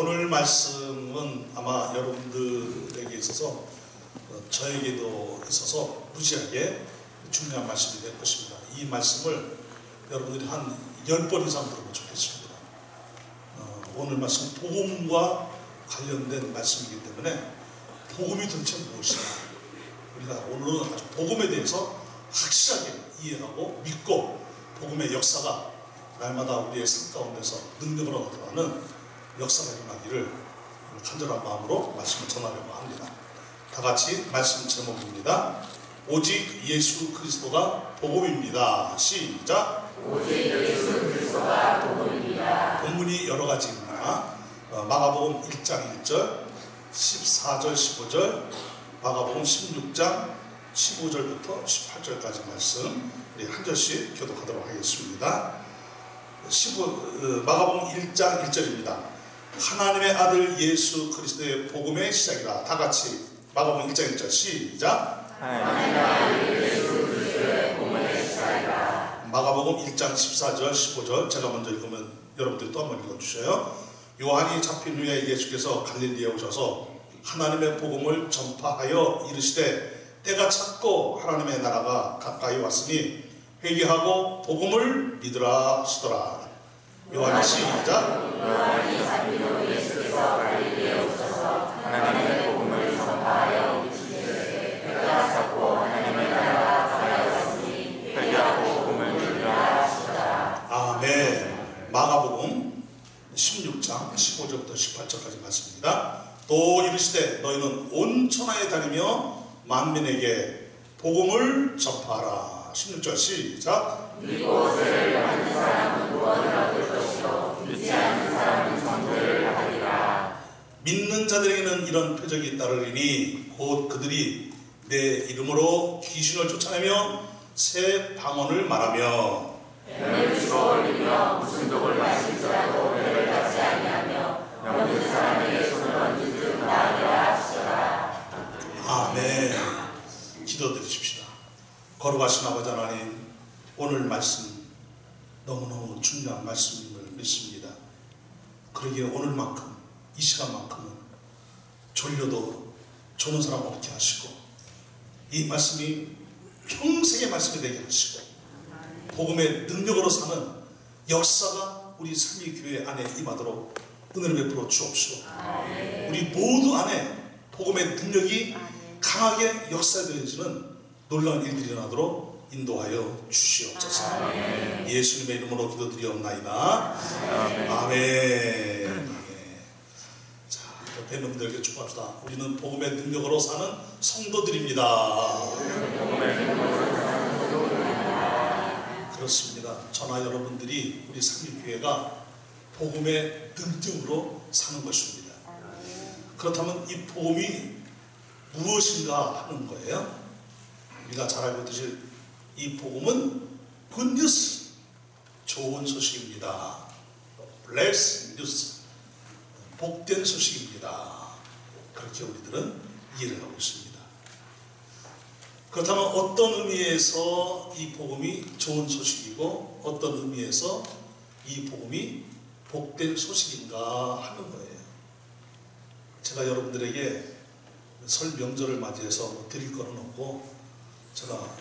오늘 말씀은 아마 여러분들에게 있어서 저에게도 있어서 무지하게 중요한 말씀이 될 것입니다. 이 말씀을 여러분들이 한 10번 이상 들어보면 좋겠습니다. 오늘 말씀은 복음과 관련된 말씀이기 때문에 복음이 도대체 무엇이냐, 우리가 오늘은 아주 복음에 대해서 확실하게 이해하고 믿고 복음의 역사가 날마다 우리의 삶 가운데서 능력으로 나타나는 역사가 일어나기를 간절한 마음으로 말씀을 전하려고 합니다. 다 같이 말씀 제목입니다. 오직 예수 그리스도가 복음입니다. 시작. 오직 예수 그리스도가 복음입니다. 본문이 여러 가지입니다. 마가복음 1장 1절, 14절, 15절, 마가복음 16장 15절부터 18절까지 말씀 우리 한 절씩 교독하도록 하겠습니다. 마가복음 1장 1절입니다. 하나님의 아들 예수 그리스도의 복음의 시작이다. 다 같이 마가복음 1장 1절 시작. 하나님의 아들 예수 그리스도의 복음의 시작이다. 마가복음 1장 14절 15절 제가 먼저 읽으면 여러분들이 또 한번 읽어주셔요. 요한이 잡힌 후에 예수께서 갈릴리에 오셔서 하나님의 복음을 전파하여 이르시되 때가 찼고 하나님의 나라가 가까이 왔으니 회개하고 복음을 믿으라 하시더라. 요한이 시작. 요한이 잡힌 후 예수께서 갈릴리에 오셔서 하나님의 복음을 전파하여 이르시되 때가 찼고 하나님의 나라가 가까이 왔으니 회개하고 복음을 믿으라 하시더라. 아멘. 마가복음 16장 15절부터 18절까지 말씀입니다. 또 이르시되 너희는 온 천하에 다니며 만민에게 복음을 전파하라. 16절 시작. 이곳을 받는 사람은 구원을 얻을 것이요 믿지 않는 사람은 정죄를 받으리라. 믿는 자들에게는 이런 표적이 따르리니 곧 그들이 내 이름으로 귀신을 쫓아내며 새 방언을 말하며 뱀을 집어 올리며 무슨 독을 마실지라도 배를 닫지 아니하며 병든 사람에게 손을 얹은 듯 나으리라 하시더라. 아멘. 기도드리십시다. 거룩하신 아버지 하나님, 오늘 말씀 너무너무 중요한 말씀임을 믿습니다. 그러기에 오늘만큼 이 시간만큼은 졸려도 조는 사람 없게 하시고 이 말씀이 평생의 말씀이 되게 하시고 복음의 능력으로 사는 역사가 우리 삼위교회 안에 임하도록 은혜를 베풀어 주옵시고 우리 모두 안에 복음의 능력이 강하게 역사되어지는 놀라운 일들이 일어나도록 인도하여 주시옵소서. 예수님의 이름으로 기도드리옵나이다. 아멘. 자, 옆에 놈들에게 축복합시다. 우리는 복음의 능력으로 사는 성도들입니다. 그렇습니다. 저나 여러분들이 우리 삼위교회가 복음의 능력으로 사는 것입니다. 그렇다면 이 복음이 무엇인가 하는 거예요. 우리가 잘 알고 있듯이 이 복음은 good news, 좋은 소식입니다. blessed news, 복된 소식입니다. 그렇게 우리들은 이해를 하고 있습니다. 그렇다면 어떤 의미에서 이 복음이 좋은 소식이고 어떤 의미에서 이 복음이 복된 소식인가 하는 거예요. 제가 여러분들에게 설 명절을 맞이해서 드릴 거는 없고 제가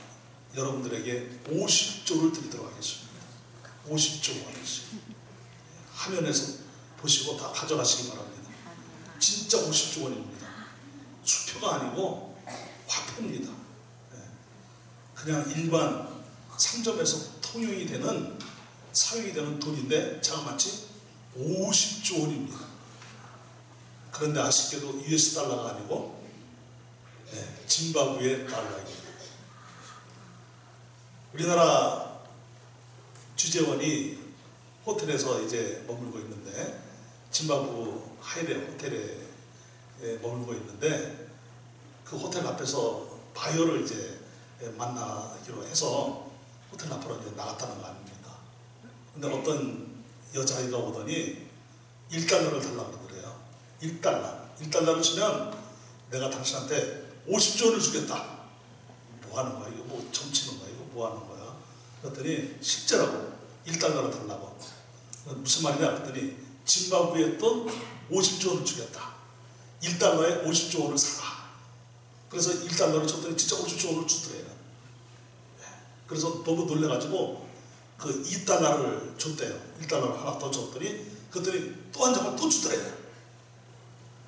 여러분들에게 50조를 드리도록 하겠습니다. 50조 원씩 화면에서 보시고 다 가져가시기 바랍니다. 진짜 50조 원입니다. 수표가 아니고 화표입니다. 그냥 일반 상점에서 통용이 되는 사용이 되는 돈인데 제가 마치 50조 원입니다. 그런데 아쉽게도 US 달러가 아니고 짐바브웨 달러입니다. 우리나라 주재원이 호텔에서 이제 머물고 있는데 짐바브웨 하이레 호텔에 머물고 있는데 그 호텔 앞에서 바이오를 이제 만나기로 해서 호텔 앞으로 이제 나갔다는 거 아닙니까? 근데 어떤 여자아이가 오더니 1달러를 달라고 그래요. 1달러를 주면 내가 당신한테 50조 원을 주겠다. 뭐 하는 거야? 이거 뭐 점치는 거야? 이거 뭐 하는 거야? 그랬더니 실제라고 1달러를 달라고. 무슨 말이냐? 그랬더니 짐바브웨에 돈 50조 원을 주겠다. 1달러에 50조 원을 사라. 그래서 1달러를 줬더니 진짜 50조 원을 주더래요. 그래서 너무 놀래가지고 그 2달러를 줬대요. 1달러를 하나 더 줬더니 그랬더니 또 한 장을 또 주더래요.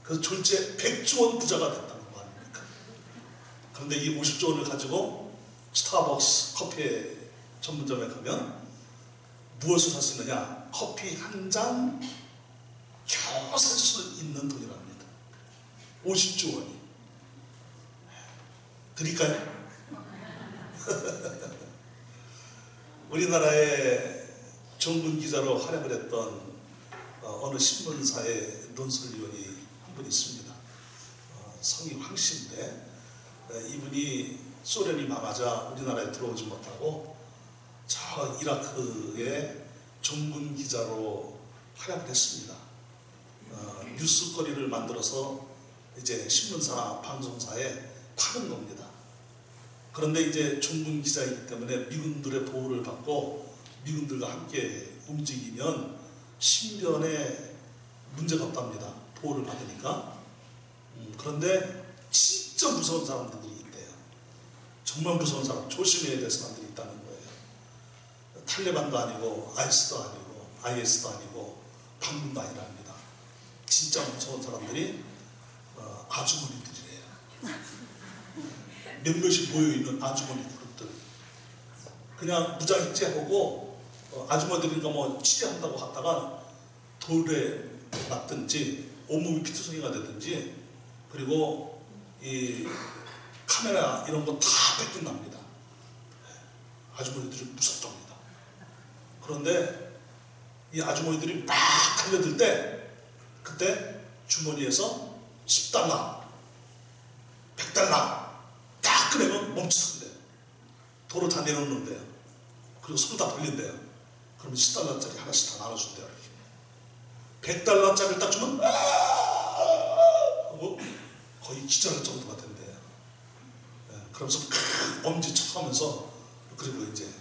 그래서 졸지에 100조 원 부자가 됐다는 거 아닙니까? 그런데 이 50조 원을 가지고 스타벅스 커피 전문점에 가면 무엇을 살 수 있느냐? 커피 한 잔 겨우 살 수 있는 돈이랍니다. 50조 원이. 드릴까요? 우리나라의 정군 기자로 활약을 했던 어느 신문사의 논설위원이 한 분 있습니다. 성이 황 씨인데 이분이 소련이 망하자 우리나라에 들어오지 못하고 저 이라크의 정군 기자로 활약을 했습니다. 뉴스거리를 만들어서 이제 신문사, 방송사에 파는 겁니다. 그런데 이제 정군 기자이기 때문에 미군들의 보호를 받고 미군들과 함께 움직이면 신변에 문제가 없답니다. 보호를 받으니까. 그런데 진짜 무서운 사람들이 있대요. 정말 무서운 사람, 조심해야 될 사람들이 있다는 거예요. 탈레반도 아니고 아이스도 아니고 IS도 아니고 반군도 아니랍니다. 진짜 무서운 사람들이 아주머니들이래요. 몇몇이 모여있는 아주머니 그룹들. 그냥 무장입제하고 아주머니들이니까 뭐 치료한다고 갔다가 돌에 맞든지 온몸이 피투성이가 되든지 그리고 이 카메라 이런 거 다 뺏긴답니다. 아주머니들이 무섭답니다. 그런데 이 아주머니들이 막 달려들 때 그때 주머니에서 10달러, 100달러 딱 꺼내면 멈추던데요. 도로 다 내놓는데요. 그리고 손 다 돌린대요. 그러면 10달러짜리 하나씩 다 나눠준대요. 이렇게 100달러짜리를 딱 주면 하고 거의 기절할 정도가 된대요. 그러면서 엄지척하면서 그리고 이제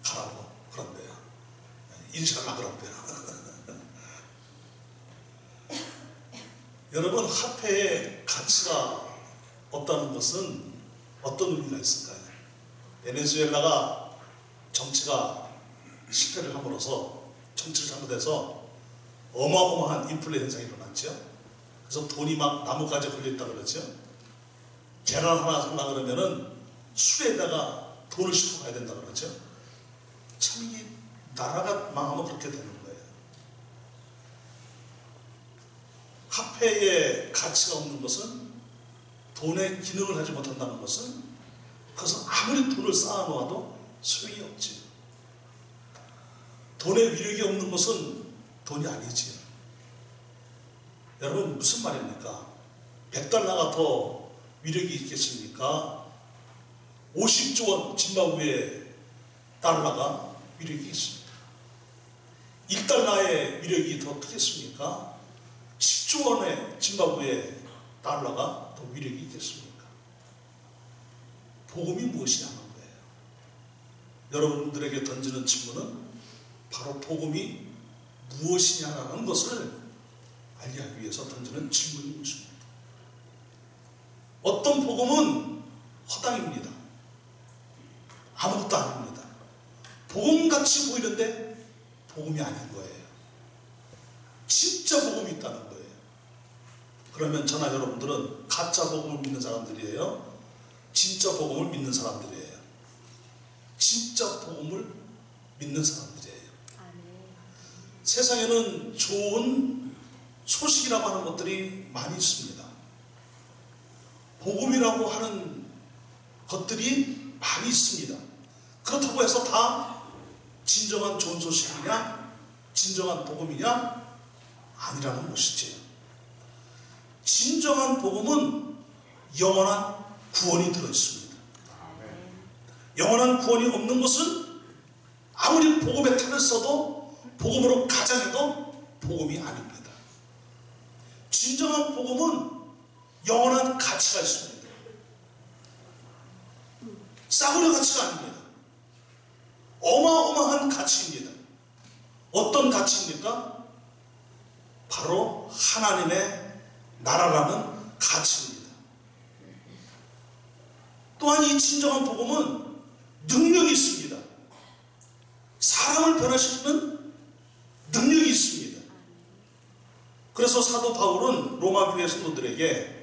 가라고 그런대요. 인식하려 그런대요. 여러분, 화폐의 가치가 없다는 것은 어떤 의미가 있을까요? 베네수엘라가 정치가 실패를 함으로써 정치를 잘못해서 어마어마한 인플레 현상이 일어났죠. 그래서 돈이 막 나무까지 걸려있다 그러죠. 계란 하나 살라 그러면은 술에다가 돈을 싣고 가야 된다 그러죠. 참 이게 나라가 망하면 그렇게 되는 거예요. 화폐의 가치가 없는 것은 돈의 기능을 하지 못한다는 것은 그것은 아무리 돈을 쌓아놓아도 소용이 없지. 돈의 위력이 없는 것은 돈이 아니지. 여러분 무슨 말입니까? 100달러가 더 위력이 있겠습니까? 50조 원 짐바브웨 달러가 위력이 있습니다. 1달러의 위력이 더 크겠습니까? 10조 원의 짐바브웨 달러가 더 위력이 있겠습니까? 복음이 무엇이냐는 거예요. 여러분들에게 던지는 질문은 바로 복음이 무엇이냐라는 것을 알게 하기 위해서 던지는 질문인 것입니다. 어떤 복음은 허당입니다. 아무것도 아닙니다. 복음같이 보이는데 복음이 아닌 거예요. 진짜 복음이 있다는 거예요. 그러면 저나 여러분들은 가짜 복음을 믿는 사람들이에요? 진짜 복음을 믿는 사람들이에요? 진짜 복음을 믿는 사람들이에요. 세상에는 좋은 소식이라고 하는 것들이 많이 있습니다. 복음이라고 하는 것들이 많이 있습니다. 그렇다고 해서 다 진정한 좋은 소식이냐, 진정한 복음이냐? 아니라는 것이지. 진정한 복음은 영원한 구원이 들어있습니다. 영원한 구원이 없는 것은 아무리 복음의 탈을 써도 복음으로 가장해도 복음이 아닙니다. 진정한 복음은 영원한 가치가 있습니다. 싸구려 가치가 아닙니다. 어마어마한 가치입니다. 어떤 가치입니까? 바로 하나님의 나라라는 가치입니다. 또한 이 진정한 복음은 능력이 있습니다. 사람을 변화시키는 능력이 있습니다. 그래서 사도 바울은 로마 교회 성도들에게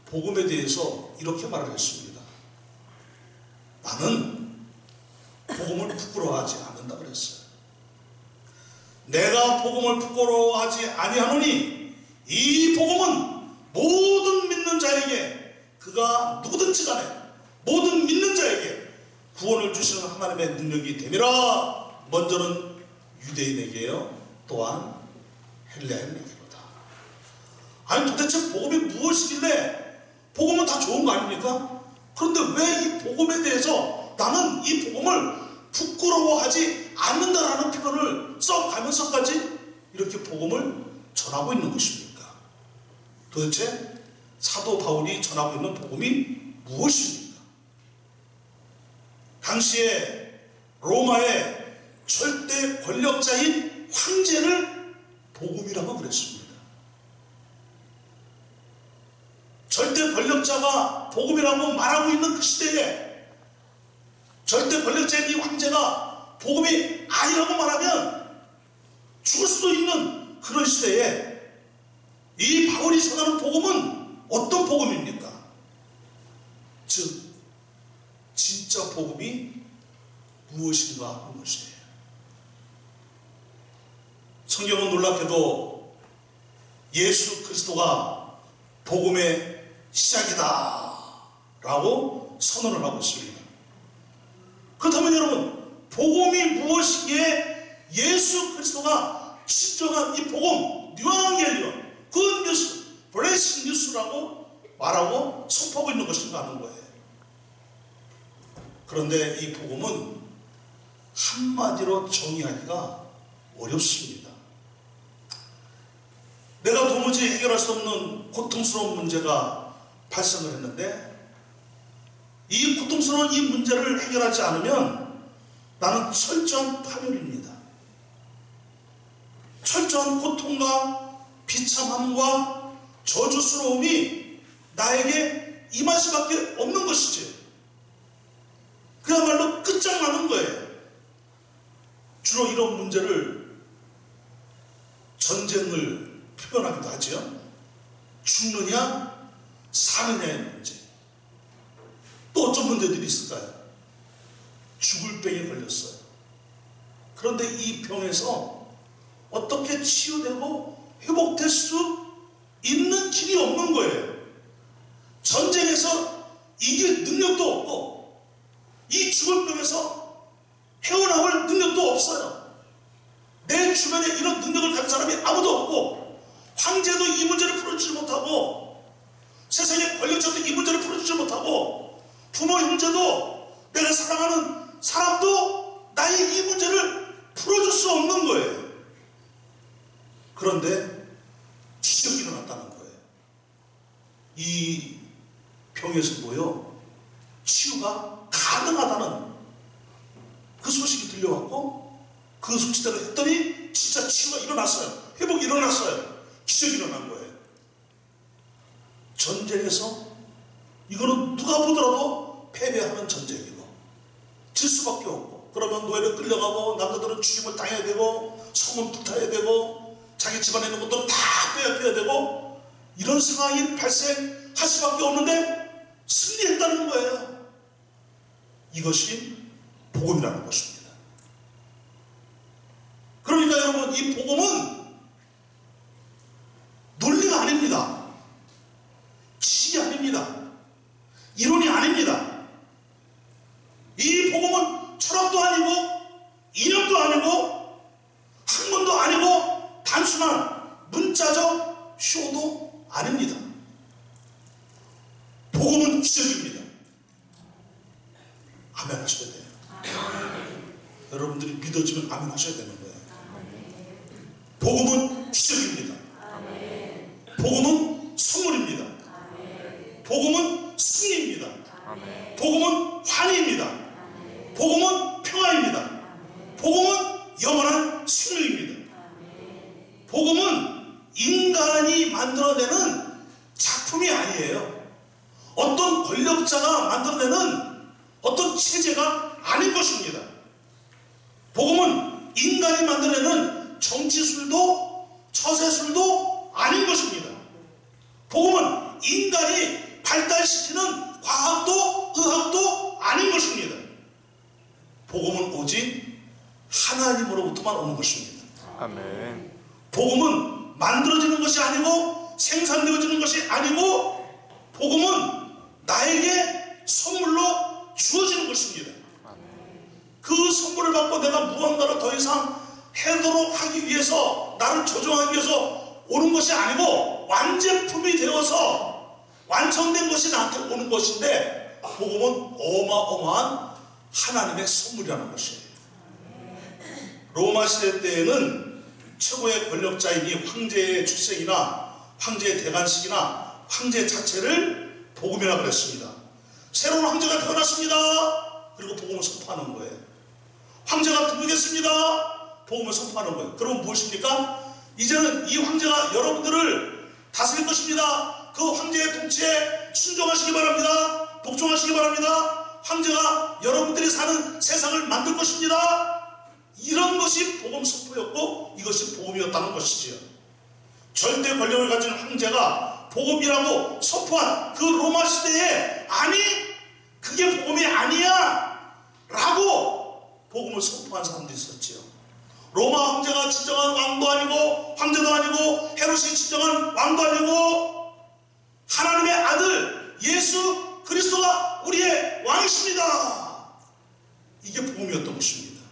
복음에 대해서 이렇게 말을 했습니다. 나는 복음을 부끄러워하지 않는다 그랬어요. 내가 복음을 부끄러워하지 아니하노니 이 복음은 모든 믿는 자에게, 그가 누구든지 간에 모든 믿는 자에게 구원을 주시는 하나님의 능력이 됨이라. 먼저는 유대인에게요, 또한 헬라인에게로다. 아니 도대체 복음이 무엇이길래, 복음은 다 좋은 거 아닙니까? 그런데 왜 이 복음에 대해서 나는 이 복음을 부끄러워하지 않는다라는 표현을 써가면서까지 이렇게 복음을 전하고 있는 것입니까? 도대체 사도 바울이 전하고 있는 복음이 무엇입니까? 당시에 로마의 절대 권력자인 황제를 복음이라고 그랬습니다. 절대 권력자가 복음이라고 말하고 있는 그 시대에 절대 권력자인 이 황제가 복음이 아니라고 말하면 죽을 수도 있는 그런 시대에 이 바울이 전하는 복음은 어떤 복음입니까? 즉 진짜 복음이 무엇인가 하는 것이에요. 성경은 놀랍게도 예수 그리스도가 복음의 시작이다 라고 선언을 하고 있습니다. 그렇다면 여러분, 복음이 무엇이기에 예수 그리스도가 진정한 이 복음, 뉴앙겔리온, 굿뉴스, 블레싱 뉴스라고 말하고 선포하고 있는 것인가 하는 거예요. 그런데 이 복음은 한마디로 정의하기가 어렵습니다. 내가 도무지 해결할 수 없는 고통스러운 문제가 발생을 했는데 이 고통스러운 이 문제를 해결하지 않으면 나는 철저한 파멸입니다. 철저한 고통과 비참함과 저주스러움이 나에게 임할 수밖에 없는 것이지. 그야말로 끝장나는 거예요. 주로 이런 문제를 전쟁을 표현하기도 하죠. 죽느냐 사느냐의 문제. 또 어떤 문제들이 있을까요? 죽을 병에 걸렸어요. 그런데 이 병에서 어떻게 치유되고 회복될 수 있는 길이 없는 거예요. 전쟁에서 이길 능력도 없고 이 죽을 병에서 헤어나올 능력도 없어요. 내 주변에 이런 능력을 가진 사람이 아무도 없고 황제도 이 문제를 풀어주지 못하고 세상의 권력자도 이 문제를 풀어주지 못하고 부모 형제도 내가 사랑하는 사람도 나의 이 문제를 풀어줄 수 없는 거예요. 그런데 기적이 일어났다는 거예요. 이 병에서 뭐요? 치유가 가능하다는 그 소식이 들려왔고 그 소식대로 했더니 진짜 치유가 일어났어요. 회복이 일어났어요. 기적이 일어난 거예요. 전쟁에서 이거는 누가 보더라도 패배하는 전쟁이고 질 수밖에 없고 그러면 노예로 끌려가고 남자들은 죽임을 당해야 되고 성은 불타야 되고 자기 집안에 있는 것들은 다 빼앗겨야 되고 이런 상황이 발생할 수밖에 없는데 승리했다는 거예요. 이것이 복음이라는 것입니다. 그러니까 여러분, 이 복음은 논리가 아닙니다. 지식이 아닙니다. 이론이 아닙니다. 이 복음은 철학도 아니고 이념도 아니고 학문도 아니고 단순한 문자적 쇼도 아닙니다. 복음은 기적입니다. 아멘 하셔야 돼요. 여러분들이 믿어지면 아멘 하셔야 되는 거예요. 복음은 기적입니다. 복음은 선물입니다. 복음은 승리입니다. 복음은 환희입니다. 복음은 평화입니다. 복음은 영원한 생명입니다. 복음은 만들어내는 작품이 아니에요. 어떤 권력자가 만들어내는 어떤 체제가 아닌 것입니다. 복음은 인간이 만들어내는 정치술도 처세술도 아닌 것입니다. 복음은 인간이 발달시키는 과학도 의학도 아닌 것입니다. 복음은 오직 하나님으로부터만 오는 것입니다. 아멘. 복음은 만들어지는 것이 아니고 생산되어지는 것이 아니고 복음은 나에게 선물로 주어지는 것입니다. 그 선물을 받고 내가 무언가를 더 이상 해도록 하기 위해서, 나를 조정하기 위해서 오는 것이 아니고 완제품이 되어서 완성된 것이 나한테 오는 것인데, 복음은 어마어마한 하나님의 선물이라는 것이에요. 로마 시대 때에는 최고의 권력자이니 황제의 출생이나 황제의 대관식이나 황제 자체를 복음이라고 그랬습니다. 새로운 황제가 태어났습니다. 그리고 복음을 선포하는 거예요. 황제가 등극했습니다. 복음을 선포하는 거예요. 그럼 무엇입니까? 이제는 이 황제가 여러분들을 다스릴 것입니다. 그 황제의 통치에 순종하시기 바랍니다. 복종하시기 바랍니다. 황제가 여러분들이 사는 세상을 만들 것입니다. 이런 것이 복음 선포였고 이것이 복음이었다는 것이지요. 절대 권력을 가진 황제가 복음이라고 선포한 그 로마 시대에, 아니 그게 복음이 아니야 라고 복음을 선포한 사람도 있었지요. 로마 황제가 진정한 왕도 아니고 황제도 아니고 헤롯이 진정한 왕도 아니고 하나님의 아들 예수 그리스도가 우리의 왕이십니다. 이게 복음이었던 것입니다.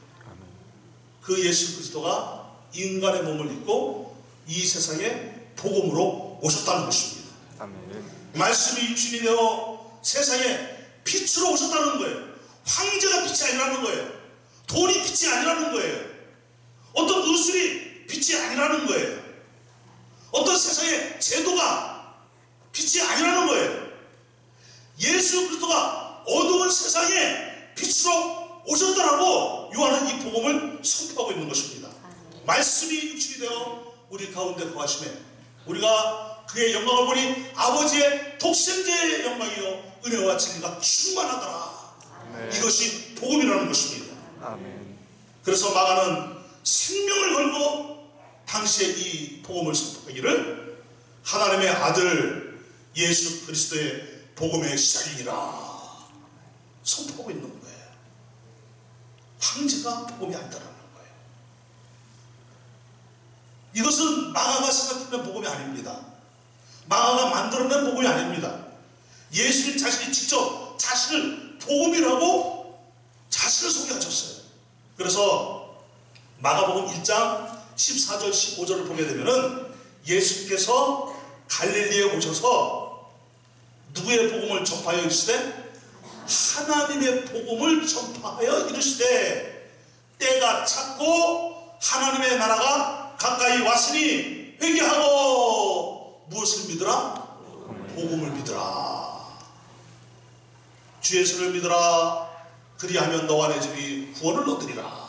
그 예수 그리스도가 인간의 몸을 입고 이 세상에 복음으로 오셨다는 것입니다. 아멘. 말씀이 육신이 되어 세상에 빛으로 오셨다는 거예요. 황제가 빛이 아니라는 거예요. 돈이 빛이 아니라는 거예요. 어떤 의술이 빛이 아니라는 거예요. 어떤 세상의 제도가 빛이 아니라는 거예요. 예수 그리스도가 어두운 세상에 빛으로 오셨더라고 요한은 이 복음을 선포하고 있는 것입니다. 말씀이 육신이 되어 우리 가운데 거하심에 우리가 그의 영광을 보니 아버지의 독생자의 영광이요 은혜와 진리가 충만하더라. 아멘. 이것이 복음이라는 것입니다. 아멘. 그래서 마가는 생명을 걸고 당시에 이 복음을 선포하기를 하나님의 아들 예수 그리스도의 복음의 시작이니라 선포하고 있는 거예요. 황제가 복음이 아니다라는 거예요. 이것은 마가가 생각하는 복음이 아닙니다. 마가가 만들어낸 복음이 아닙니다. 예수님 자신이 직접 자신을 복음이라고 자신을 소개하셨어요. 그래서 마가복음 1장 14절 15절을 보게 되면은 예수께서 갈릴리에 오셔서 누구의 복음을 전파하여 이르시되 하나님의 복음을 전파하여 이르시되 때가 찼고 하나님의 나라가 가까이 왔으니 회개하고 무엇을 믿으라? 복음을 믿으라. 주 예수를 믿으라. 그리하면 너와 내 집이 구원을 얻으리라.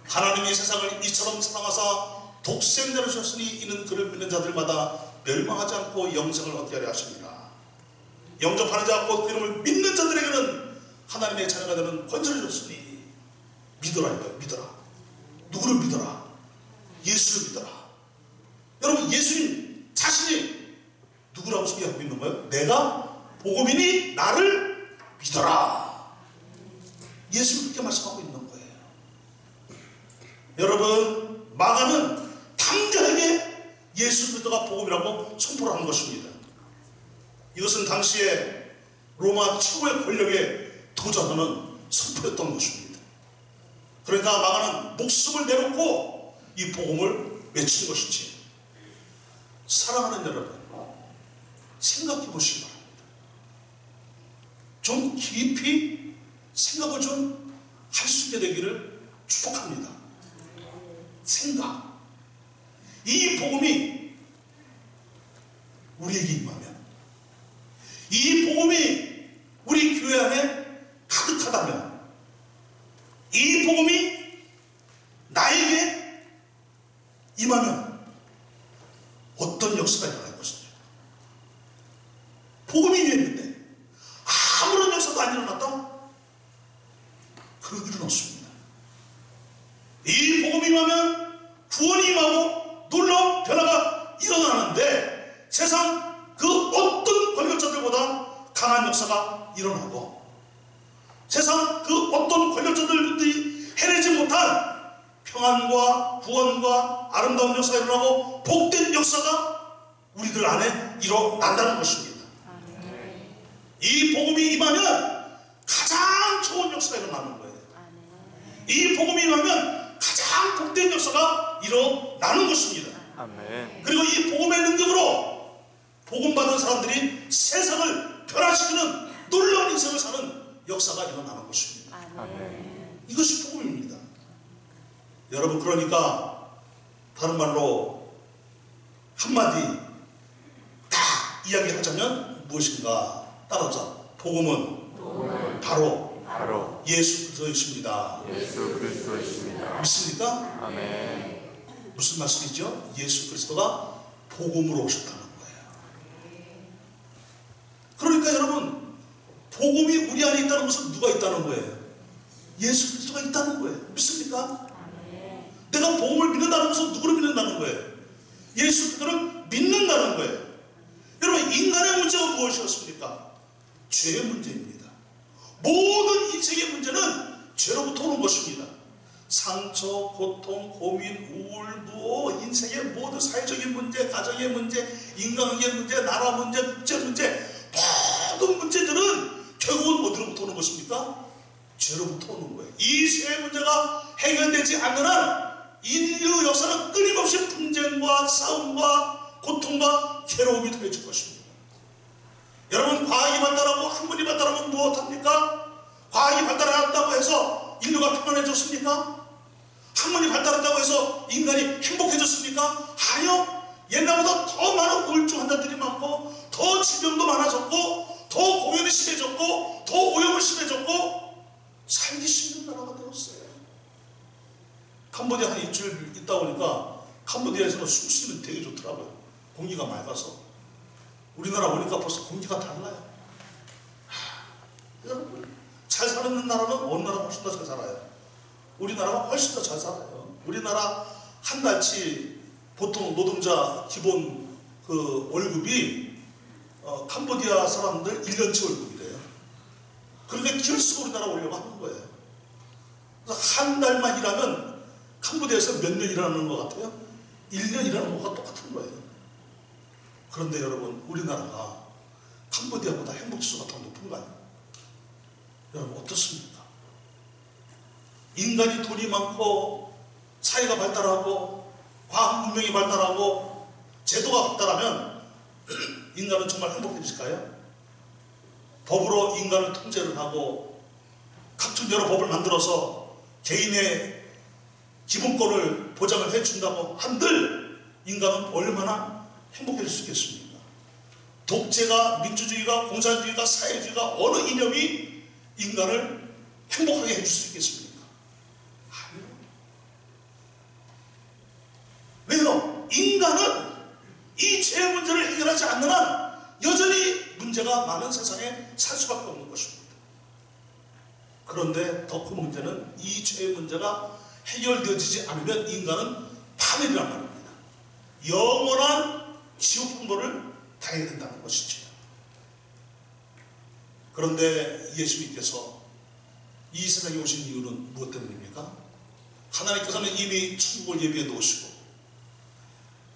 하나님이 세상을 이처럼 사랑하사 독생자를 주셨으니 이는 그를 믿는 자들마다 멸망하지 않고 영생을 얻게 하려 하십니다. 영접하는 자 곧 그 이름을 믿는 자들에게는 하나님의 자녀가 되는 권세를 줬으니 믿어라 이거예요. 믿어라. 누구를 믿어라? 예수를 믿어라. 여러분 예수님 자신이 누구라고 소개하고 있는 거예요? 내가 복음이니 나를 믿어라. 예수를 그렇게 말씀하고 있는 거예요. 여러분 마가는 당대하게 예수 그리스도가 복음이라고 선포를 하는 것입니다. 이것은 당시에 로마 최고의 권력에 도전하는 선포였던 것입니다. 그러니까 마가는 목숨을 내놓고 이 복음을 외친 것이지. 사랑하는 여러분, 생각해 보시기 바랍니다. 좀 깊이 생각을 좀 할 수 있게 되기를 축복합니다. 생각. 이 복음이 우리에게 임하면, 이 복음이 우리 교회 안에 가득하다면, 이 복음이 나에게 임하면 어떤 역사가 일어날 것인지. 복음이 임했는데 아무런 역사도 안 일어났다? 그럴 일은 없습니다. 이 복음이 임하면 구원이 임하고 놀라운 변화가 일어나는데 세상 그 어떤 권력자들보다 강한 역사가 일어나고 세상 그 어떤 권력자들이 해내지 못한 평안과 구원과 아름다운 역사가 일어나고 복된 역사가 우리들 안에 일어난다는 것입니다. 이 복음이 임하면 가장 좋은 역사가 일어나는 거예요. 이 복음이 임하면 가장 복된 역사가 일어나는 것입니다. 아멘. 그리고 이 복음의 능력으로 복음 받은 사람들이 세상을 변화시키는 놀라운 인생을 사는 역사가 일어나는 것입니다. 아멘. 이것이 복음입니다. 여러분, 그러니까 다른 말로 한마디 다 이야기하자면 무엇인가? 따라서 복음은 바로 예수 그리스도이십니다. 예수 그리스도이십니다. 믿습니까? 아멘. 무슨 말씀이죠? 예수 그리스도가 복음으로 오셨다는 거예요. 그러니까 여러분, 복음이 우리 안에 있다는 것은 누가 있다는 거예요? 예수 그리스도가 있다는 거예요. 믿습니까? 내가 복음을 믿는다는 것은 누구를 믿는다는 거예요? 예수 그리스도를 믿는다는 거예요. 여러분, 인간의 문제가 무엇이었습니까? 죄의 문제입니다. 모든 인생의 문제는 죄로부터 오는 것입니다. 상처, 고통, 고민, 우울, 무호, 인생의 모든 사회적인 문제, 가정의 문제, 인간관계 문제, 나라 문제, 국제 문제, 모든 문제들은 결국은 어디로부터 오는 것입니까? 죄로부터 오는 거예요. 이 세 문제가 해결되지 않는 한 인류 역사는 끊임없이 분쟁과 싸움과 고통과 괴로움이 더해질 것입니다. 여러분, 과학이 발달하고 학문이 발달하면 무엇합니까? 과학이 발달한다고 해서 인류가 평안해졌습니까? 학문이 발달했다고 해서 인간이 행복해졌습니까? 아니요. 옛날보다 더 많은 우울증 환자들이 많고 더 질병도 많아졌고 더 공연이 심해졌고 더 오염이 심해졌고 살기 힘든 나라가 되었어요. 캄보디아 한 일주일 있다 보니까 캄보디아에서는 숨 쉬면 되게 좋더라고요. 공기가 맑아서. 우리나라 오니까 벌써 공기가 달라요. 잘 사는 나라는 어느 나라가 훨씬 더 잘 살아요. 우리나라가 훨씬 더 잘 살아요. 우리나라 한 달치 보통 노동자 기본 그 월급이 캄보디아 사람들 1년치 월급이래요. 그러니까 결승 우리나라 오려고 하는 거예요. 그래서 한 달만 일하면 캄보디아에서 몇 년 일하는 것 같아요? 1년 일하는 것과 똑같은 거예요. 그런데 여러분, 우리나라가 캄보디아보다 행복지수가 더 높은가요? 여러분, 어떻습니까? 인간이 돈이 많고 사회가 발달하고 과학 문명이 발달하고 제도가 발달하면 인간은 정말 행복해질까요? 법으로 인간을 통제를 하고 각종 여러 법을 만들어서 개인의 기본권을 보장을 해준다고 한들 인간은 얼마나 행복해질 수 있겠습니까? 독재가, 민주주의가, 공산주의가, 사회주의가 어느 이념이 인간을 행복하게 해줄 수 있겠습니까? 아니요. 왜요? 인간은 이 죄 문제를 해결하지 않는 한 여전히 문제가 많은 세상에 살 수밖에 없는 것입니다. 그런데 더 큰 문제는 이 죄의 문제가 해결되어지지 않으면 인간은 파멸이란 말입니다. 영원한 지옥 형벌을 당해야 된다는 것이죠. 그런데 예수님께서 이 세상에 오신 이유는 무엇 때문입니까? 하나님께서는 이미 천국을 예비해 놓으시고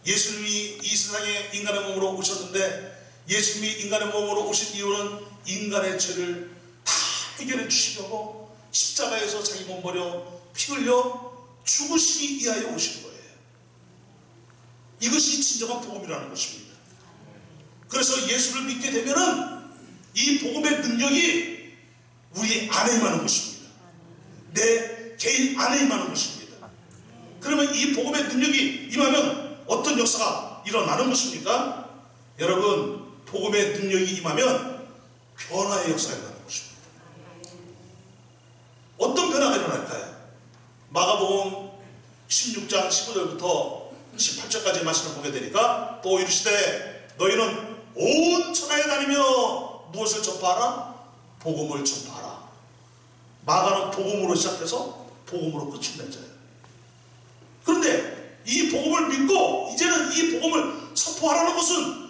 예수님이 이 세상에 인간의 몸으로 오셨는데 예수님이 인간의 몸으로 오신 이유는 인간의 죄를 다 해결해 주시려고 십자가에서 자기 몸 버려 피 흘려 죽으시기 위하여 오신 거예요. 이것이 진정한 복음이라는 것입니다. 그래서 예수를 믿게 되면은 이 복음의 능력이 우리 안에 임하는 것입니다. 내 개인 안에 임하는 것입니다. 그러면 이 복음의 능력이 임하면 어떤 역사가 일어나는 것입니까? 여러분, 복음의 능력이 임하면 변화의 역사가 일어나는 것입니다. 어떤 변화가 일어날까요? 마가복음 16장 15절부터 18절까지 말씀을 보게 되니까 또 이르시되 너희는 온 천하에 다니며 무엇을 전파하라? 복음을 전파하라. 마가는 복음으로 시작해서 복음으로 끝을 맺어요. 그런데 이 복음을 믿고 이제는 이 복음을 전파하라는 것은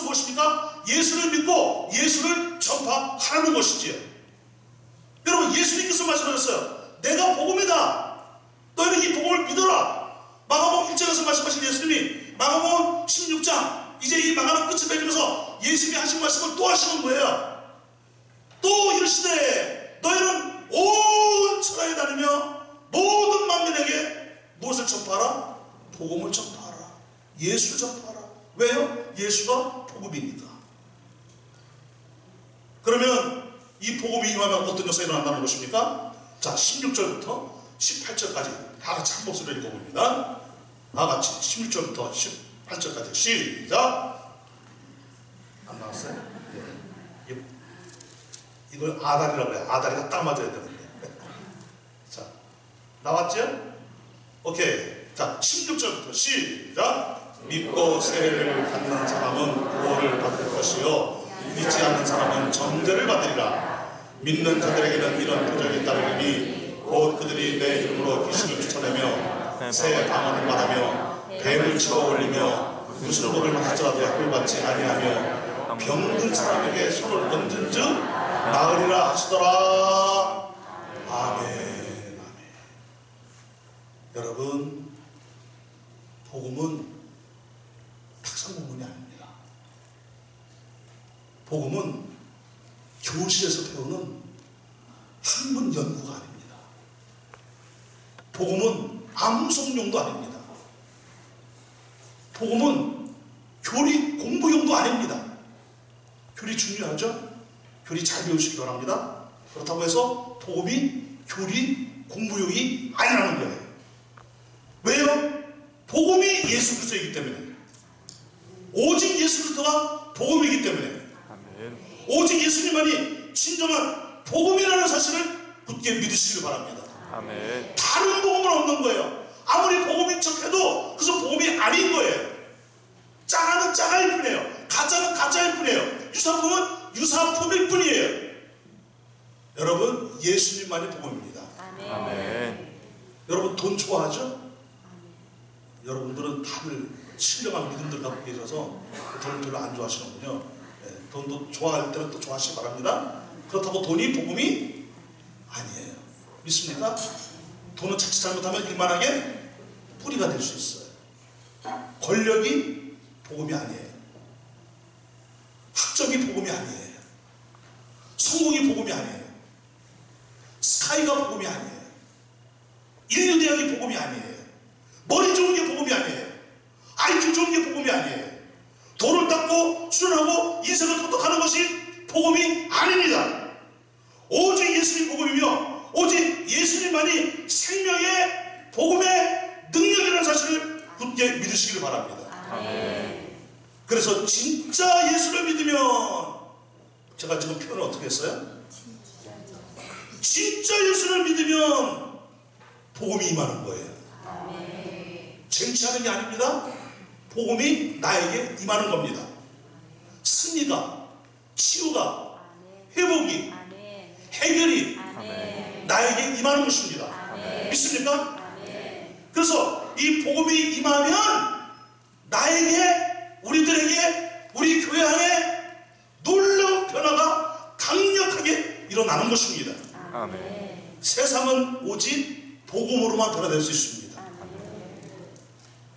무엇입니까? 예수를 믿고 예수를 전파하라는 것이지요. 여러분, 예수님께서 말씀하셨어요. 내가 복음이다. 너희는 이 복음을 믿어라. 마가복음 1장에서 말씀하신 예수님이 마가복음 16장 이제 이 마가는 끝을 맺으면서 예수님이 하신 말씀을 또 하시는 거예요. 또 이르시되 너희는 온 천하에 다니며 모든 만민에게 무엇을 전파하라? 복음을 전파하라. 예수를 전파하라. 왜요? 예수가 복음이니까. 그러면 이 복음이 임하면 어떤 역사가 일어난다는 것입니까? 자, 16절부터 18절까지 다 같이 한 목소리로 읽어봅니다. 다 같이 16절부터 18절까지 시작. 안 나왔어요? 네. 이걸 아다리라고 해요. 아다리가 딱 맞아야 되는데. 자, 나왔죠? 오케이. 자, 16절부터 시작. 믿고 세례를 받는 사람은 구원을 받을 것이요 믿지 않는 사람은 정죄를 받으리라. 믿는 자들에게는 이런 표적이 따르리니 곧 그들이 내 이름으로 귀신을 쫓아내며 새 방언을 말하며 뱀을 치어 올리며 무슨 복을 하더라도 약을 받지 아니하며 병든 사람에게 손을 얹은즉 나으리라 하시더라. 아멘. 아멘. 여러분, 복음은 탁상공문이 아닙니다. 복음은 교실에서 배우는 학문 연구가 아닙니다. 복음은 암송용도 아닙니다. 복음은 교리 공부용도 아닙니다. 교리 중요하죠? 교리 잘 배우시기 바랍니다. 그렇다고 해서 복음이 교리 공부용이 아니라는 거예요. 왜요? 복음이 예수 그리스도이기 때문에. 오직 예수 그리스도가 복음이기 때문에. 오직 예수님만이 진정한 복음이라는 사실을 굳게 믿으시길 바랍니다. 아멘. 다른 복음은 없는 거예요. 아무리 복음인 척해도 그것은 복음이 아닌 거예요. 짜가는 짜가일 뿐이에요. 가짜는 가짜일 뿐이에요. 유사품은 유사품일 뿐이에요. 여러분, 예수님만이 복음입니다. 아멘. 여러분, 돈 좋아하죠? 여러분들은 다들 신령한 믿음들 갖고 계셔서 돈을 별로 안 좋아하시는군요. 네, 돈도 좋아할 때는 또 좋아하시기 바랍니다. 그렇다고 돈이 복음이 아니에요. 믿습니까? 돈은 자칫 잘못하면 일만하게 뿌리가 될 수 있어요. 권력이 복음이 아니에요. 학점이 복음이 아니에요. 성공이 복음이 아니에요. 스카이가 복음이 아니에요. 인류대학이 복음이 아니에요. 머리 좋은 게 복음이 아니에요. IQ 좋은 게 복음이 아니에요. 돈을 닦고 수련하고 인생을 터득하는 것이 복음이 아닙니다. 오직 예수님 복음이며 오직 예수님만이 생명의 복음의 능력이라는 사실을 굳게 믿으시기를 바랍니다. 아멘. 그래서 진짜 예수를 믿으면, 제가 지금 표현을 어떻게 했어요? 진짜 예수를 믿으면 복음이 임하는 거예요. 쟁취하는 게 아닙니다. 복음이 나에게 임하는 겁니다. 승리가, 치유가, 회복이, 해결이 나에게 임하는 것입니다. 믿습니까? 그래서 이 복음이 임하면 나에게, 우리들에게, 우리 교회 안에 놀라운 변화가 강력하게 일어나는 것입니다. 아멘. 세상은 오직 복음으로만 변화될 수 있습니다.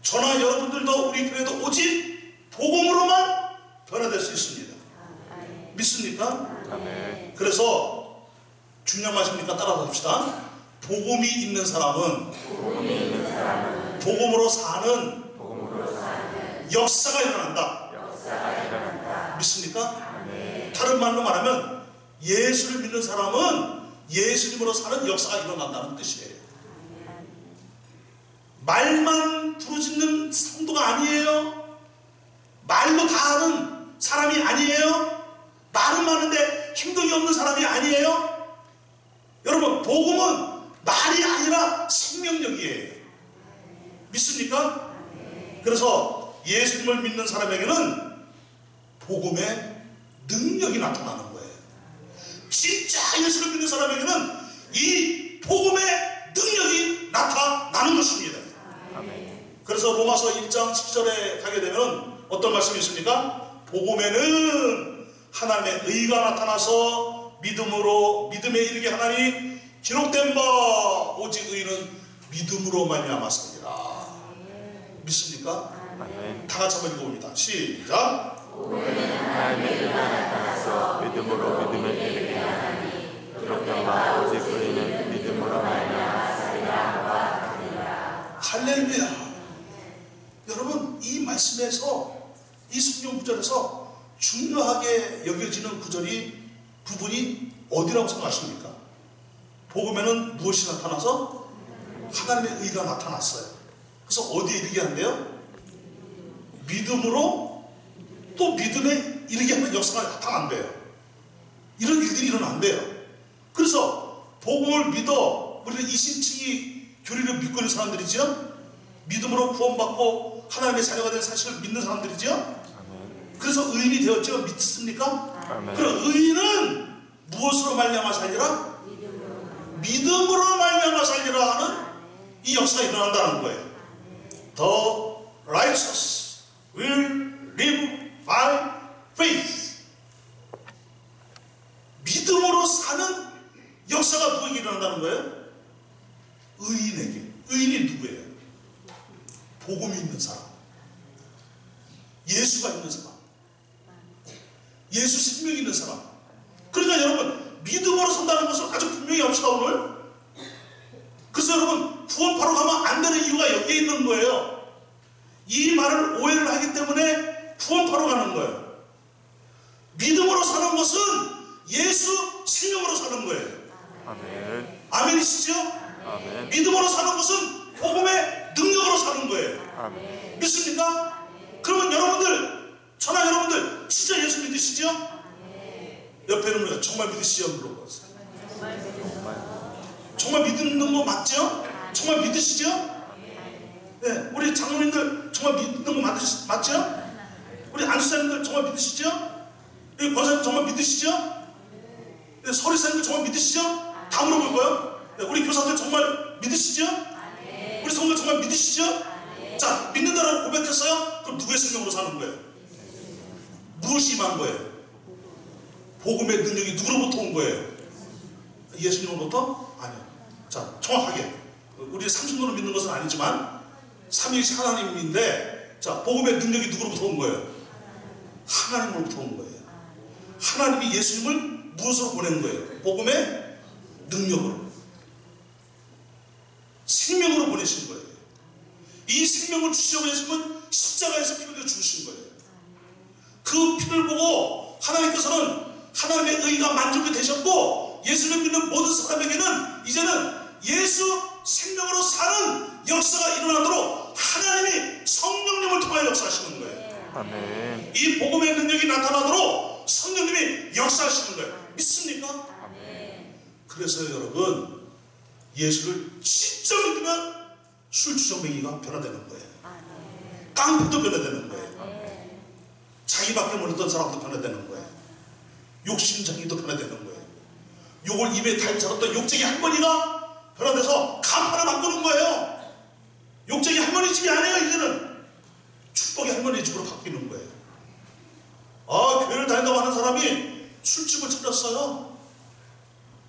저나 여러분들도, 우리 교회도 오직 복음으로만 변화될 수 있습니다. 믿습니까? 아멘. 그래서 중요한 말씀이니까 따라서 합시다. 복음이 있는 사람은 복음으로 사는 역사가 일어난다. 믿습니까? 아멘. 다른 말로 말하면 예수를 믿는 사람은 예수님으로 사는 역사가 일어난다는 뜻이에요. 말만 부르짖는 성도가 아니에요. 말로 다 하는 사람이 아니에요. 말은 많은데 행동이 없는 사람이 아니에요. 여러분, 복음은 말이 아니라 생명력이에요. 믿습니까? 그래서 예수님을 믿는 사람에게는 복음의 능력이 나타나는 거예요. 진짜 예수를 믿는 사람에게는 이 복음의 능력이 나타나는 것입니다. 그래서 로마서 1장 10절에 가게 되면 어떤 말씀이 있습니까? 복음에는 하나님의 의가 나타나서 믿음에 이르게 하나니 기록된 바 오직 의는 믿음으로 말미암았습니다. 믿습니까? 다 같이 한번 읽어봅니다. 시작. 하나님의 의가 나타나서 믿음으로 믿음을 이르게 하나니 기록된 바 오직 의는 믿음으로 말미암았으리라. 할렐루야. 여러분, 이 말씀에서, 이 성경 구절에서 중요하게 여겨지는 부분이 어디라고 생각하십니까? 복음에는 무엇이 나타나서? 하나님의 의가 나타났어요. 그래서 어디에 이르게 한대요? 믿음으로 또 믿음에 이르게 하는 역사가 나타난대요. 이런 일들이 일어난대요. 그래서 복음을 믿어 우리는 이신칭이 교리를 믿고 있는 사람들이죠. 믿음으로 구원받고 하나님의 자녀가 된 사실을 믿는 사람들이죠. 그래서 의인이 되었죠. 믿습니까? 그럼 의인은 무엇으로 말미암아 살리라? 믿음으로 말미암아 살리라 하는 이 역사가 일어난다는 거예요. The righteous will live by faith. 믿음으로 사는 역사가 누구에게 일어난다는 거예요? 의인에게. 의인이 누구예요? 복음이 있는 사람, 예수가 있는 사람, 예수 생명이 있는 사람. 그러니까 여러분, 믿음으로 산다는 것을 아주 분명히 합시다 오늘. 그래서 여러분, 구원파로 가면 안 되는 이유가 여기에 있는 거예요. 이 말을 오해를 하기 때문에 구원파로 가는 거예요. 믿음으로 사는 것은 예수 생명으로 사는 거예요. 아멘. 아멘이시죠? 아멘. 믿음으로 사는 것은 복음의 능력으로 사는 거예요. 아멘. 믿습니까? 그러면 여러분들, 저나 여러분들 진짜 예수 믿으시죠? 옆에 있는 분이 정말 믿으시죠? 물어보세요. 정말 믿는 거 맞죠? 정말 믿으시죠? 네, 우리 장로님들 정말 믿는 거 맞죠? 우리 안수사님들 정말 믿으시죠? 우리 권사님 정말 믿으시죠? 네, 서리사님들 정말 믿으시죠? 다 물어볼 거예요. 네, 우리 교사들 정말 믿으시죠? 우리 성도 정말 믿으시죠? 자, 믿는다라고 고백했어요? 그럼 누구의 생명으로 사는 거예요? 무엇이 임한 거예요? 복음의 능력이 누구로부터 온 거예요? 예수님으로부터? 아니요. 자, 정확하게 우리 삼신론을 믿는 것은 아니지만 삼위일체 하나님인데, 자, 복음의 능력이 누구로부터 온 거예요? 하나님으로부터 온 거예요. 하나님이 예수님을 무엇으로 보낸 거예요? 복음의 능력으로, 생명으로 보내신 거예요. 이 생명을 주시려고 예수님은 십자가에서 피를 흘려 주신 거예요. 그 피를 보고 하나님께서는 하나님의 의가 만족이 되셨고, 예수를 믿는 모든 사람에게는 이제는 예수 생명으로 사는 역사가 일어나도록 하나님이 성령님을 통하여 역사하시는 거예요. 아멘. 이 복음의 능력이 나타나도록 성령님이 역사하시는 거예요. 믿습니까? 아멘. 그래서 여러분, 예수를 진짜 믿으면 술주정뱅이가 변화되는 거예요. 깡패도 변화되는 거예요. 자기밖에 모르던 사람도 변화되는 거예요. 욕심쟁이도 변화되는 거예요. 욕을 입에 달고 살았던 욕쟁이 할머니가 변화돼서 간판을 바꾸는 거예요. 욕쟁이 할머니 집이 아니에요. 이제는 축복의 할머니 집으로 바뀌는 거예요. 아, 교회를 다닌다고 하는 사람이 술집을 차렸어요.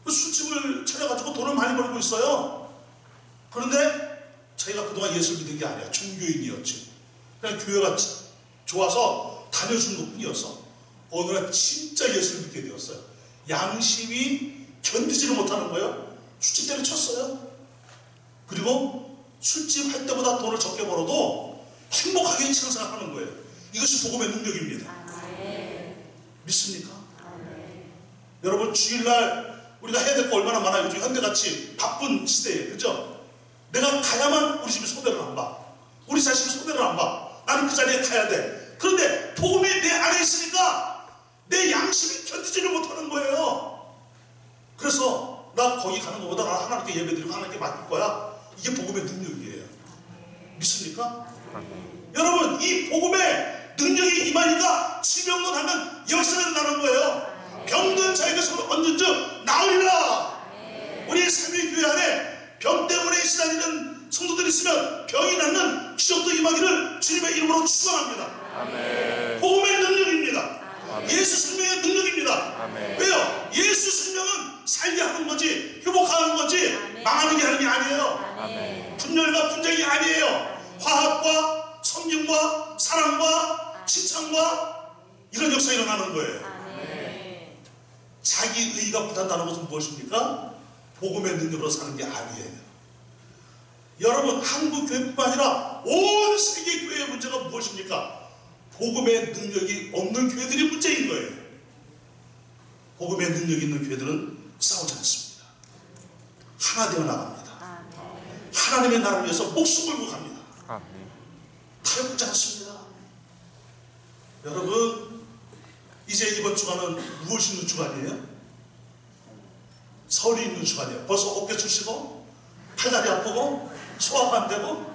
그 술집을 차려가지고 돈을 많이 벌고 있어요. 그런데 자기가 그동안 예수를 믿은 게 아니야. 종교인이었지. 그냥 교회가 좋아서 다녀준 것 뿐이었어. 어느 날 진짜 예수를 믿게 되었어요. 양심이 견디지를 못하는 거예요. 술집 때려쳤어요. 그리고 술집 할 때보다 돈을 적게 벌어도 행복하게 인생을 생각하는 거예요. 이것이 복음의 능력입니다. 믿습니까? 여러분, 주일날 우리가 해야 될 거 얼마나 많아요. 요즘 현대같이 바쁜 시대에, 그죠? 내가 가야만 우리 집이 손해를 안 봐. 우리 자식이 손해를 안 봐. 나는 그 자리에 가야 돼. 그런데 복음이 내 안에 있으니까 내 양심이 견디지를 못하는 거예요. 그래서 나 거기 가는 것보다 나 하나님께 예배드리고 하나님께 맡길 거야. 이게 복음의 능력이에요. 믿습니까? 아멘. 여러분, 이 복음의 능력이 임하니까 질병도 나면 역사가 나는 거예요. 병든 자에게 손을 얹은 즉 나으리라. 우리 삼위 교회 안에 병 때문에 시달리는 성도들이 있으면 병이 낫는 기적도 임하기를 주님의 이름으로 축원합니다. 아멘. 복음의 능력입니다. 아멘. 예수 생명의 능력입니다. 아멘. 왜요? 예수 생명은 살게 하는 거지, 회복하는 거지, 망하는 게 하는 게 아니에요. 아멘. 분열과 분쟁이 아니에요. 화합과 성령과 사랑과 칭찬과 이런 역사가 일어나는 거예요. 자기 의의가 부탄다는 것은 무엇입니까? 복음의 능력으로 사는 게 아니에요. 여러분, 한국 교회뿐만 아니라 온 세계 교회의 문제가 무엇입니까? 복음의 능력이 없는 교회들이 문제인 거예요. 복음의 능력이 있는 교회들은 싸우지 않습니다. 하나 되어 나갑니다. 하나님의 나라를 위해서 목숨 걸고 갑니다. 아멘. 타협하지 않습니다. 여러분, 이제 이번 주간은 무엇이 있는 주간이에요? 설이 있는 주간이에요. 벌써 어깨 주시고 팔다리 아프고 소화가 안 되고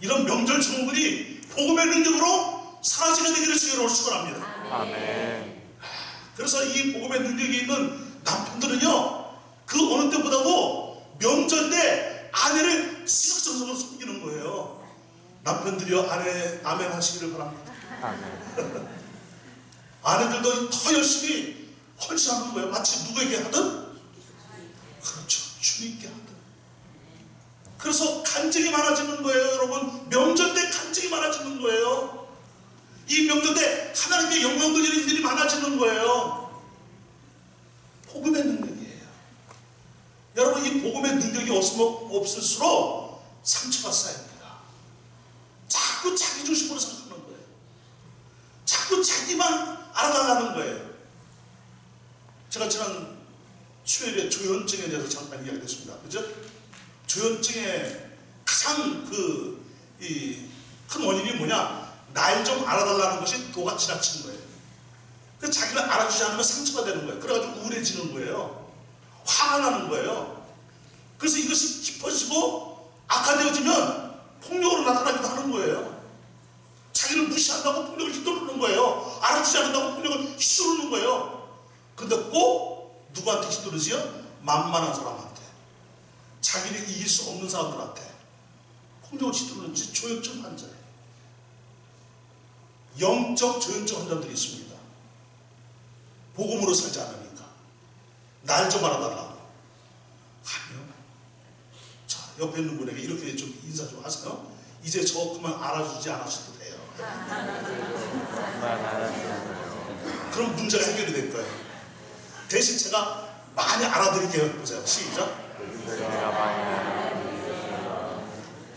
이런 명절 증후군이 복음의 능력으로 사라지게 되기를 주의로 축원합니다. 아멘. 그래서 이 복음의 능력이 있는 남편들은요, 그 어느 때보다도 명절 때 아내를 시각적으로 섬기는 거예요. 남편들이요, 아내 아멘 하시기를 바랍니다. 아멘. 아내들도 더 열심히 헌신하는 거예요. 마치 누구에게 하든, 그렇죠, 주님께 하든. 그래서 간증이 많아지는 거예요. 여러분, 명절 때 간증이 많아지는 거예요. 이 명절 때 하나님께 영광 돌리는 일들이 많아지는 거예요. 복음의 능력이에요. 여러분, 이 복음의 능력이 없을수록 상처가 쌓입니다. 자꾸 자기 중심으로 생각하는 거예요. 자꾸 자기만 알아달라는 거예요. 제가 지난 수요일에 조현증에 대해서 잠깐 이야기했습니다. 그죠? 조현증의 가장 큰 원인이 뭐냐? 날 좀 알아달라는 것이 도가 지나친 거예요. 그래서 자기를 알아주지 않으면 상처가 되는 거예요. 그래가지고 우울해지는 거예요. 화가 나는 거예요. 그래서 이것이 깊어지고 악화되어지면 폭력으로 나타나기도 하는 거예요. 자기를 무시한다고 폭력을 휘두르는 거예요. 알아주지 않는다고 폭력을 휘두르는 거예요. 근데 꼭 누구한테 휘두르지요? 만만한 사람한테, 자기를 이길 수 없는 사람들한테 폭력을 휘두르는 조현증 환자예요. 영적 조현증 환자들이 있습니다. 복음으로 살지 않으니까. 날 좀 알아달라고. 아니요. 자, 옆에 있는 분에게 이렇게 좀 인사 좀 하세요. 이제 저 그만 알아주지 않으셔도 돼요. 그럼 문제가 해결이 될 거예요. 대신 제가 많이 알아드릴게요. 해보세요. 시작.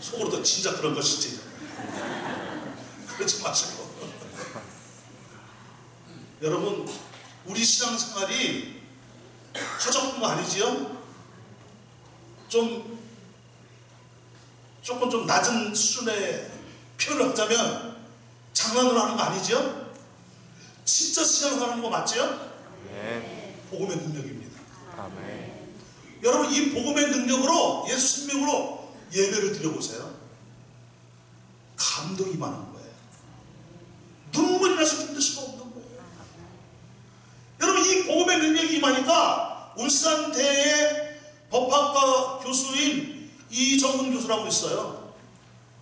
속으로도 진짜 그런 것이지. 그러지 마시고. 여러분, 우리 신앙생활이 허접한 거 아니지요? 조금 좀 낮은 수준의 표현을 하자면 장난으로 하는 거 아니지요? 진짜 신앙을 하는 거 맞지요? 네. 복음의 능력입니다. 아멘. 여러분, 이 복음의 능력으로, 예수 생명으로 예배를 드려보세요. 감동이 많은 거예요. 눈물이 나서 힘들 수가 없는 거예요. 여러분, 이 복음의 능력이 임하니까 울산대의 법학과 교수인 이정은 교수라고 있어요.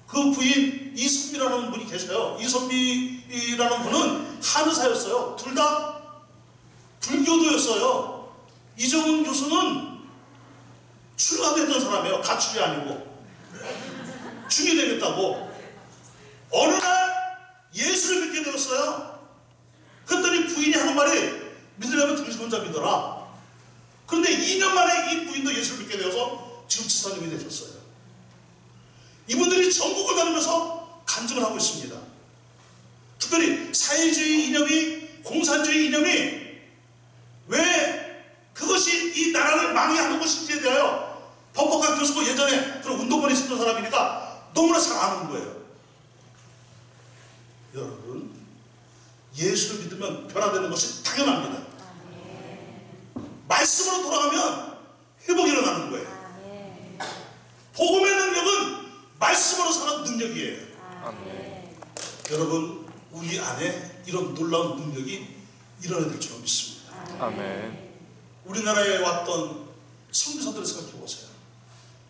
그 부인 이선미라는 분이 계셔요. 이선미라는 분은 한의사였어요. 둘 다 불교도였어요. 이정은 교수는 출가됐던 사람이에요. 가출이 아니고. 중이 되겠다고. 어느 날 예수를 믿게 되었어요. 그랬더니 부인이 하는 말이 믿으려면 당신 혼자 믿어라. 그런데 2년 만에 이 부인도 예수를 믿게 되어서 지금 지사님이 되셨어요. 이분들이 전국을 다니면서 간증을 하고 있습니다. 특별히 사회주의 이념이, 공산주의 이념이 왜 그것이 이 나라를 망해하는 것인지에 대하여 법학과 교수고 예전에 그런 운동권에 있었던 사람이니까 너무나 잘 아는 거예요. 여러분, 예수를 믿으면 변화되는 것이 당연합니다. 말씀으로 돌아가면 회복이 일어나는 거예요. 복음의 능력은 말씀으로 사는 능력이에요. 아멘. 여러분, 우리 안에 이런 놀라운 능력이 일어나야 될 줄 믿습니다. 아멘. 우리나라에 왔던 선교사들을 생각해 보세요.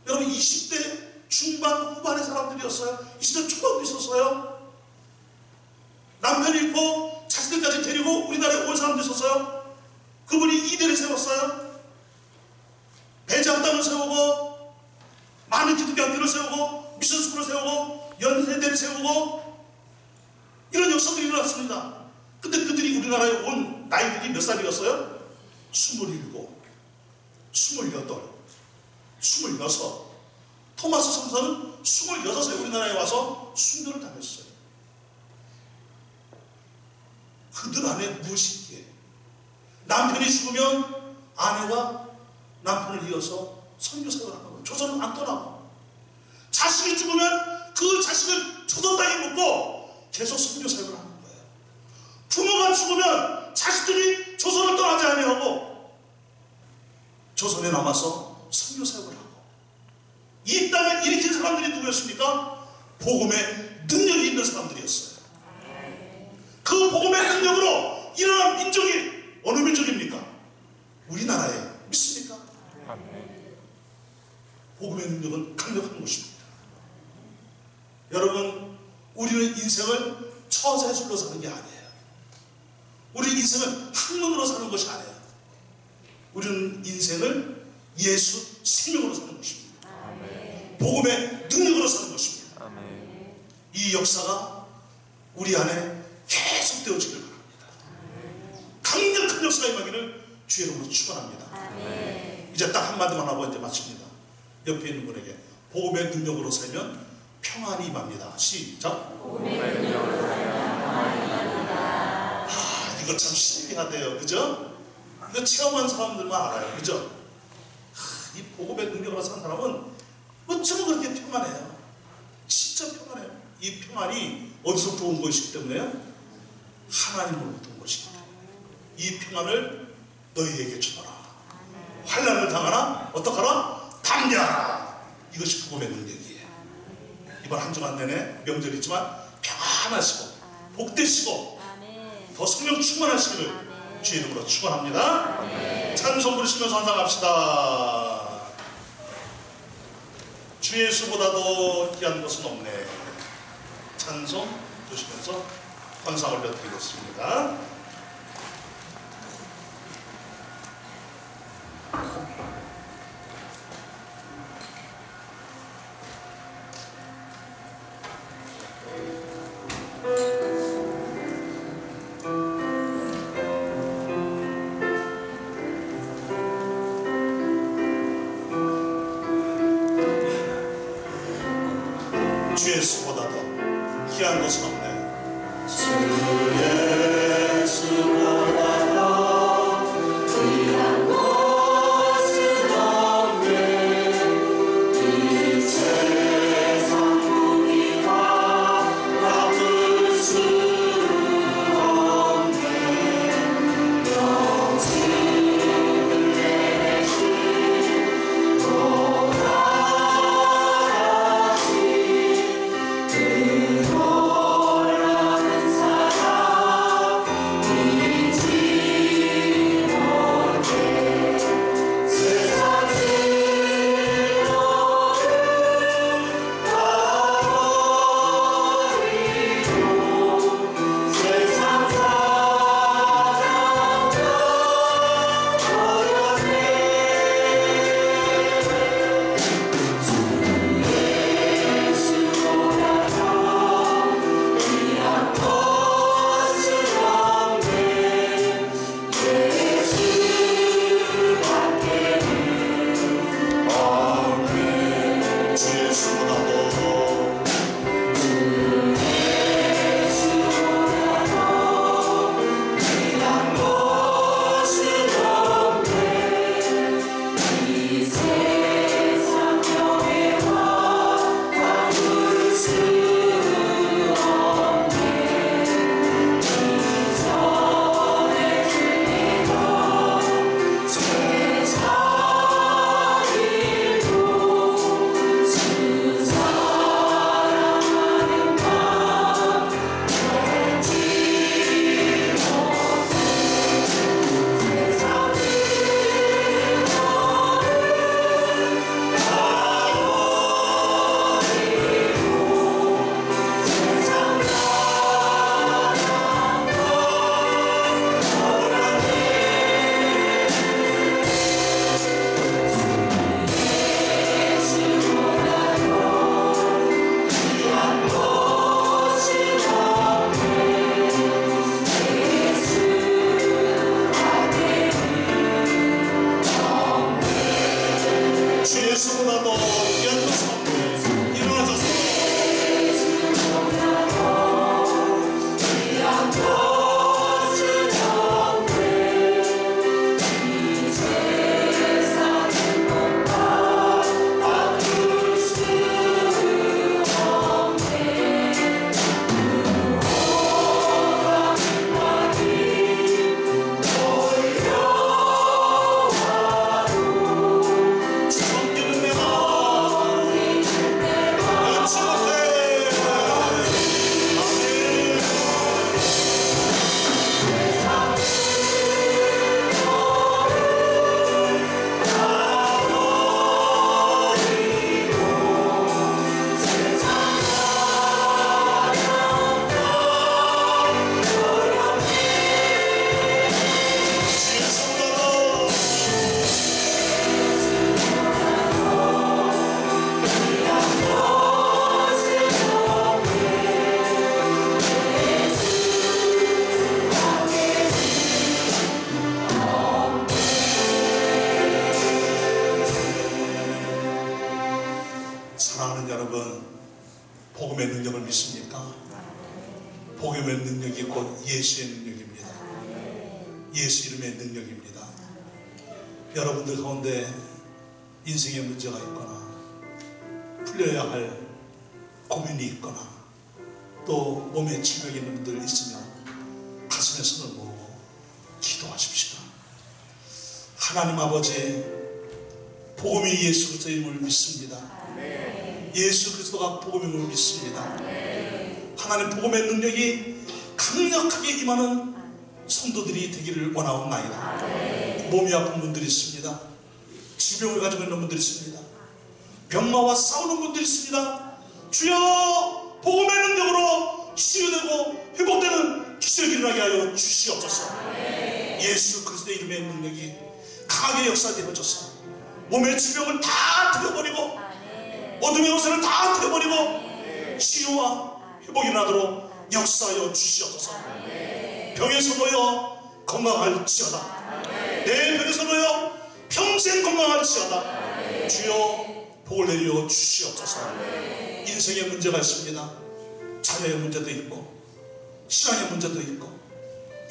여러분, 20대 중반 후반의 사람들이었어요. 20대 초반도 있었어요. 남편이 있고 자식들까지 데리고 우리나라에 온 사람도 있었어요. 그분이 이대를 세웠어요. 배장당을 세우고 많은 기독교 학교를 세우고 미션스쿨을 세우고 연세대를 세우고 이런 역사들이 일어났습니다. 근데 그들이 우리나라에 온 나이들이 몇 살이었어요? 27, 28, 26. 토마스 선사는 26에 우리나라에 와서 순교를 당했어요. 그들 안에 무엇이 있기에 남편이 죽으면 아내가 남편을 이어서 선교사역을 하는 거예요. 조선은 안 떠나고. 자식이 죽으면 그 자식을 조선 땅에 묻고 계속 선교사역을 하는 거예요. 부모가 죽으면 자식들이 조선을 떠나지 아니하고 조선에 남아서 선교사역을 하고. 이 땅에 일으킨 사람들이 누구였습니까? 복음의 능력이 있는 사람들이었어요. 그 복음의 능력으로 일어난 민족이 어느 민족입니까? 우리나라에 믿습니까? 아멘. 복음의 능력은 강력한 것입니다. 여러분, 우리는 인생을 처자술로 사는 게 아니에요. 우리 인생은 학문으로 사는 것이 아니에요. 우리는 인생을 예수 생명으로 사는 것입니다. 아멘. 복음의 능력으로 사는 것입니다. 아멘. 이 역사가 우리 안에 계속 되어지길 바랍니다. 강력한 역사가 임하기를 주의 이름으로 축원합니다. 이제 딱 한마디만 하고 이제 마칩니다. 옆에 있는 분에게 복음의 능력으로 살면 평안이 임합니다. 시작. 복음의 능력으로 살면 평안이 임합니다. 이거 참 신기하대요. 그죠? 이거 체험한 사람들만 알아요. 그죠? 이 복음의 능력으로 사는 사람은 어쩌면 그렇게 평안해요. 진짜 평안해요. 이 평안이 어디서 온 것이기 때문에요? 하나님으로부터 온 것입니다. 이 평안을 너희에게 주노라. 환난을 당하나 어떡하라? 담대하라. 이것이 복음의 능력이에요. 이번 한 주간 내내 명절이 있지만 평안하시고 복되시고 더 성령 충만하시기를 주의 이름으로 축원합니다. 찬송 부르시면서 환상합시다. 주 예수보다도 귀한 것은 없네. 찬송 부르시면서 환상 올려드리겠습니다. 주 예수보다 더 귀한 것은 없네. 주 예수보다 더 귀한 것은 없네. 이 세상 무기가 나쁠 수 없네. 영생을 내신 도달하신 그 복음의 능력이 곧 예수의 능력입니다. 예수 이름의 능력입니다. 여러분들 가운데 인생의 문제가 있거나 풀려야 할 고민이 있거나 또 몸에 질병이 있는 분들 있으면 가슴에 손을 모으고 기도하십시다. 하나님 아버지, 복음이 예수 그리스도의 이름을 믿습니다. 예수 그리스도가 복음임을 믿습니다. 하나님 복음의 능력이 강력하게 임하는 성도들이 되기를 원하옵나이다. 몸이 아픈 분들이 있습니다. 질병을 가지고 있는 분들이 있습니다. 병마와 싸우는 분들이 있습니다. 주여, 복음의 능력으로 치유되고 회복되는 기적이 일어나게 하여 주시옵소서. 예수 그리스도의 이름의 능력이 강하게 역사되어져서 몸의 질병을 다 틀어버리고 어둠의 요새를 다 틀어버리고 치유와 회복이 나도록 역사하여 주시옵소서. 병에서 놓여 건강할지어다. 내 병에서 놓여 평생 건강할지어다. 주여, 복을 내려 주시옵소서. 인생의 문제가 있습니다. 자녀의 문제도 있고 신앙의 문제도 있고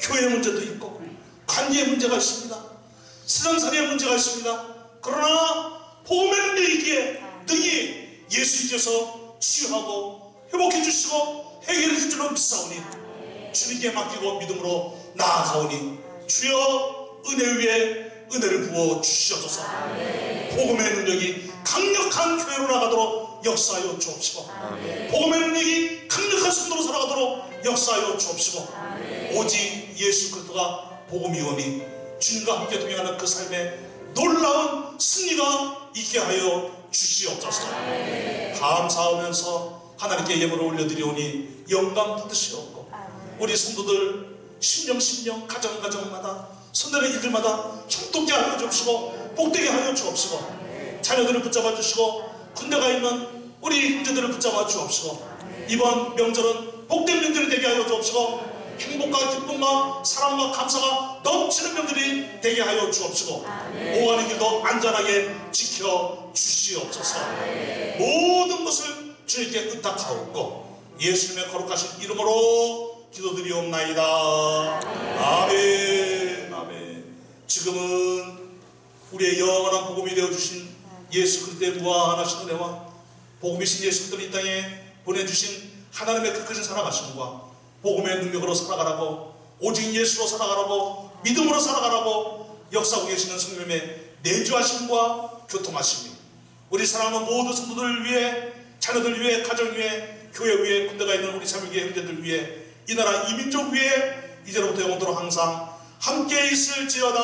교회의 문제도 있고 관계의 문제가 있습니다. 세상살이의 문제가 있습니다. 그러나 복음의 능력이기에 능히 예수님께서 치유하고 회복해 주시고 해결해 줄 줄로 믿사오니 주님께 맡기고 믿음으로 나아가오니 주여, 은혜 위에 은혜를 부어 주시옵소서. 복음의 능력이 강력한 교회로 나가도록 역사하여 주옵시고 복음의 능력이 강력한 성도로 살아가도록 역사하여 주옵시고 오직 예수 그리스도가 복음이오니 주님과 함께 동행하는 그 삶에 놀라운 승리가 있게 하여 주시옵소서. 감사하면서 하나님께 예물을 올려드리오니 영광 받으시옵고 우리 성도들 심령 가정마다 손대는 일들마다 형통케 하여 주옵시고 복되게 하여 주옵시고 자녀들을 붙잡아 주시고 군대가 있는 우리 형제들을 붙잡아 주옵시고 이번 명절은 복된 명절이 되게 하여 주옵시고 행복과 기쁨과 사랑과 감사가 넘치는 명절이 되게 하여 주옵시고 오가는 길도 안전하게 지켜 주시옵소서. 모든 것을 주님께 의탁하옵고 예수님의 거룩하신 이름으로 기도드리옵나이다. 아멘. 아멘. 지금은 우리의 영원한 복음이 되어주신 예수 그리스도의 무한하신 은혜와 복음이신 예수 그리스도를 이 땅에 보내주신 하나님의 그 크신 살아가심과 복음의 능력으로 살아가라고 오직 예수로 살아가라고 믿음으로 살아가라고 역사하고 계시는 성령님의 내주하심과 교통하심이 우리 사랑하는 모든 성도들을 위해 자녀들 위해 가정 위해 교회 위해 군대가 있는 우리 자매교회 형제들 위해 이 나라 이 민족 위해 이제로부터 영원토록 항상 함께 있을지어다.